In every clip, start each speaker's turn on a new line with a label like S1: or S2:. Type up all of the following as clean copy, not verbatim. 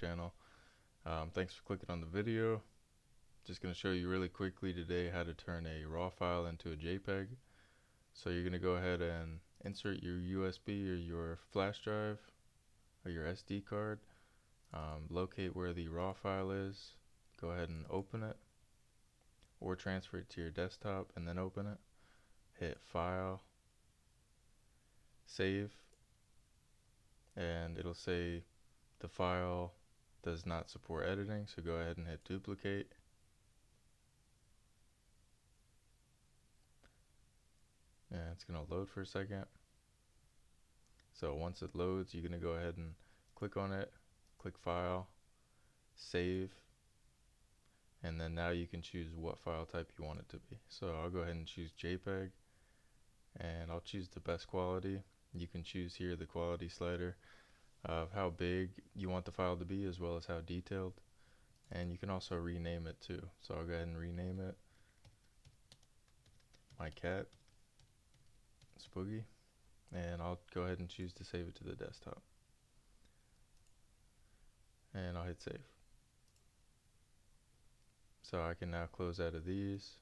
S1: channel. Thanks for clicking on the video. Just going to show you really quickly today how to turn a RAW file into a JPEG. So you're going to go ahead and insert your USB or your flash drive or your SD card. Locate where the RAW file is. Go ahead and open it, or transfer it to your desktop and then open it. Hit File, Save, and it'll say the file does not support editing, so go ahead and hit Duplicate. And it's going to load for a second. So once it loads, you're going to go ahead and click on it, click File, Save, and then now you can choose what file type you want it to be. So I'll go ahead and choose JPEG, and I'll choose the best quality. You can choose here the quality slider of how big you want the file to be, as well as how detailed, and you can also rename it too. So I'll go ahead and rename it My Cat Spooky, and I'll go ahead and choose to save it to the desktop, and I'll hit save. So I can now close out of these,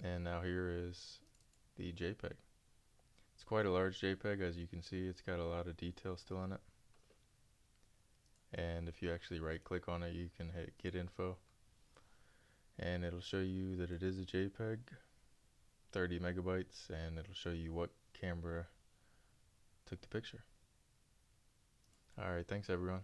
S1: and now here is the JPEG. It's quite a large JPEG, as you can see. It's got a lot of detail still in it, and if you actually right click on it, you can hit get info, and it'll show you that it is a JPEG, 30 megabytes, and it'll show you what camera took the picture. Alright, thanks everyone.